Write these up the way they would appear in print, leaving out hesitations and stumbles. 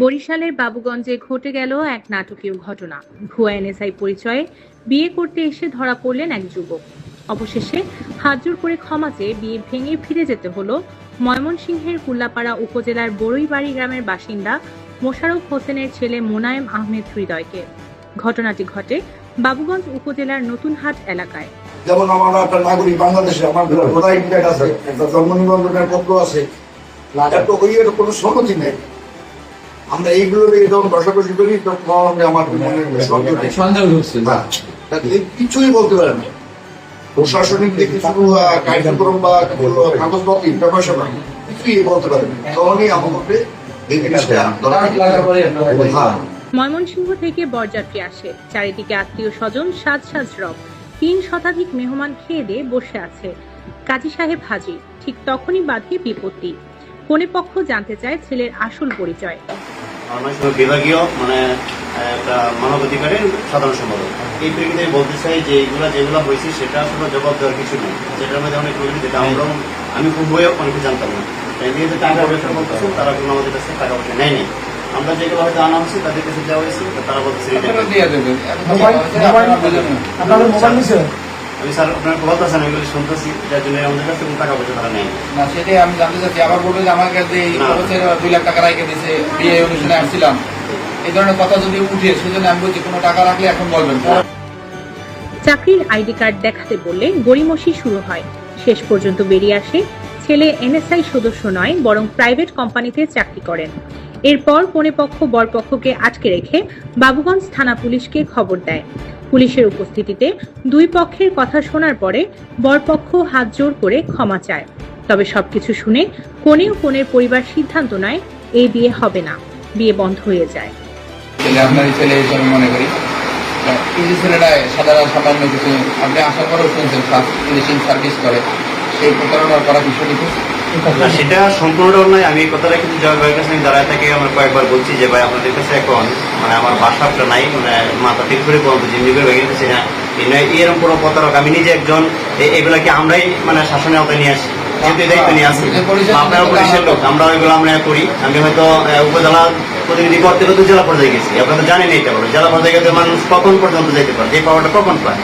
বরিশালের বাবুগঞ্জে ঘটে গেল এক নাটকীয় ঘটনা। ভুয়া এনএসআই পরিচয়ে বিয়ে করতে এসে ধরা পড়লেন এক যুবক। অবশেষে হাতজোড় করে ক্ষমা চেয়ে বিয়ে ভেঙে ফিরে যেতে হলো ময়মনসিংহের কুল্লাপাড়া উপজেলার বড়ইবাড়ি গ্রামের বাসিন্দা মোশাররফ হোসেনের ছেলে মোনায়েম আহমেদ হৃদয়কে। ঘটনাটি ঘটে বাবুগঞ্জ উপজেলার নতুনহাট এলাকায়। যেমন আমরা একটা নাগরিক বাংলাদেশে আমার ভোটার আইডি কার্ড আছে, একটা জন্ম নিবন্ধনের পত্র আছে, কোনো সম্মতি নেই। আমরা এইগুলো যখন বসাবসি করি তখন আমার কিছুই বলতে পারে না। প্রশাসনিক দিক কিছু কার্যক্রম বা কাগজপত্র প্রকাশনা কিছুই বলতে পারে না। তখনই আমাদের ময়মনসিংহ থেকে বরযাত্রী আসে, চারিদিকে আত্মীয় স্বজন, সাজ সাজ রব, 3 শতাধিক মেহমান খেয়ে দিয়ে বসে আছে। কাজী সাহেব হাজির। ঠিক তখনই বাধে বিপত্তি। কনে পক্ষ জানতে চায় ছেলের আসল পরিচয়। বিভাগীয় একটা মানবাধিকারের সাধারণ সম্পাদক। এই প্রেক্ষিতে বলতে চাই যে যেগুলো হয়েছে সেটা আসলে জবাব দেওয়ার কিছু নেই। যেটার মধ্যে অনেক লোক যেটা আমি খুব বইও অনেকে জানতাম না। নিয়ে যে টাকা পয়সা বলতেছেন তারা কোনো আমাদের কাছে টাকা পয়সা নেয়নি। আমরা যেগুলো হয়তো আনা হচ্ছে তাদের কাছে দেওয়া হয়েছে, তারা বলতেছে আমি স্যার আপনার কথা আছেন এগুলো শুনতেছি, যার জন্য আমাদের কাছে কোনো টাকা পয়সা তারা নেই না। সেটাই আমি জানতে চাচ্ছি। আবার বলবো যে আমার কাছে 2 লাখ টাকা রাখে দিয়েছে, বিয়ে অনুষ্ঠানে আসছিলাম, এই ধরনের কথা যদি উঠে সেজন্য আমি বলছি কোনো টাকা রাখলে এখন বলবেন। চাকরির আইডি কার্ড দেখাতে বললে গড়িমসি শুরু হয়। শেষ পর্যন্ত বেরিয়ে আসে ছেলে এনএসআই সদস্য নয়, বরং প্রাইভেট কোম্পানিতে চাকরি করেন। এরপর কনে পক্ষ বরপক্ষকে আটকে রেখে বাবুগঞ্জ থানা পুলিশকে খবর দেয়। পুলিশের উপস্থিতিতে 2 পক্ষের কথা শোনার পরে বরপক্ষ হাত জোড় করে ক্ষমা চায়। তবে সবকিছু শুনে কনে ও কনের পরিবার সিদ্ধান্ত নেয় এই বিয়ে হবে না, বিয়ে বন্ধ হয়ে যায়। আপনার ছেলে হিসেবে মনে করি এই ছেলেটা সাধারণ সামান্য কিছু আপনি আশা করেও শুনছেন পুলিশিং সার্ভিস করে, সেই প্রতারণা করা বিষয়টি না, সেটা সম্পূর্ণ নয়। আমি এই কথাটা কিন্তু জয় ভাইয়ের কাছে আমি দাঁড়ায় থেকে আমরা কয়েকবার বলছি যে ভাই আপনাদের কাছে এখন আমার বাসাটা নাই, মাথা ঠিক করে বলতো জিম্মি করে ভেঙে গেছে না, এরকম কোনো প্রতারক আমি নিজে একজন। এগুলাকে আমরাই শাসনের আওতায় নিয়ে আসি, যেহেতু দায়িত্ব নিয়ে আসি। আপনারা পুলিশের লোক, আমরা ওইগুলো আমরা করি। আমি হয়তো উপজেলা প্রতিনিধি করতে করতে জেলা পর্যায়ে গেছি। আপনারা তো জানেন এইটা বলো, জেলা পর্যায়ে গেলে মানুষ কখন পর্যন্ত যেতে পারে, যে পাওয়াটা কখন পায়,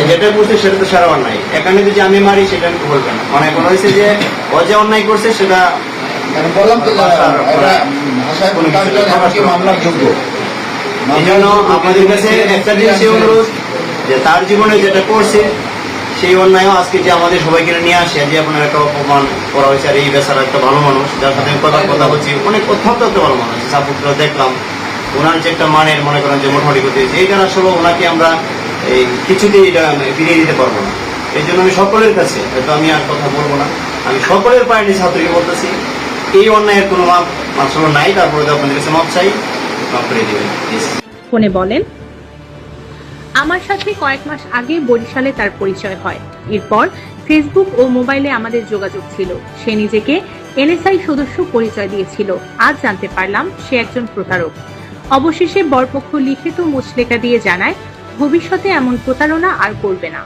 যেটা বুঝছে সেটা তো সারা অন্যায়। এখানে যদি আমি মারি সেটা আমি বলবেন না। মনে করা হয়েছে যে ও যে অন্যায় করছে সেটা বললাম তো মামলার যোগ্য। এই জন্য আপনাদের কাছে একটা জিনিস অনুরোধ যে তার জীবনে যেটা করছে সেই অন্যায় আজকে যে আমাদের সবাইকে নিয়ে আসে, যে আপনার একটা অপমান করা হয়েছে। আর এই বেচারা একটা ভালো মানুষ, যার সাথে কথা বলছি, অনেক অত্যন্ত একটা ভালো মানুষ। সাপোর্ট দেখলাম ওনার যে একটা মানের মনে করেন যে মোটামুটি করতে হয়েছে, এইটা আসলে ওনাকে আমরা এই কিছুতেই এটা ফিরিয়ে দিতে পারবো না। এই জন্য আমি সকলের কাছে, হয়তো আমি আর কথা বলবো না, আমি সকলের পার্টি ছাত্রকে বলতেছি এই অন্যায়ের কোনো মাপ আসলে নাই। তারপরে আপনাদের কাছে মাপ চাই, মাপ করে দেবেন। ফোনে বলেন, আমার সাথে কয়েক মাস আগে বরিশালে তার পরিচয় হয়। এরপর ফেসবুক ও মোবাইলে আমাদের যোগাযোগ ছিল। সে নিজেকে এনএসআই সদস্য পরিচয় দিয়েছিল। আজ জানতে পারলাম সে একজন প্রতারক। অবশেষে বরপক্ষ লিখিত মুচলেখা দিয়ে জানায় ভবিষ্যতে এমন প্রতারণা আর করবে না।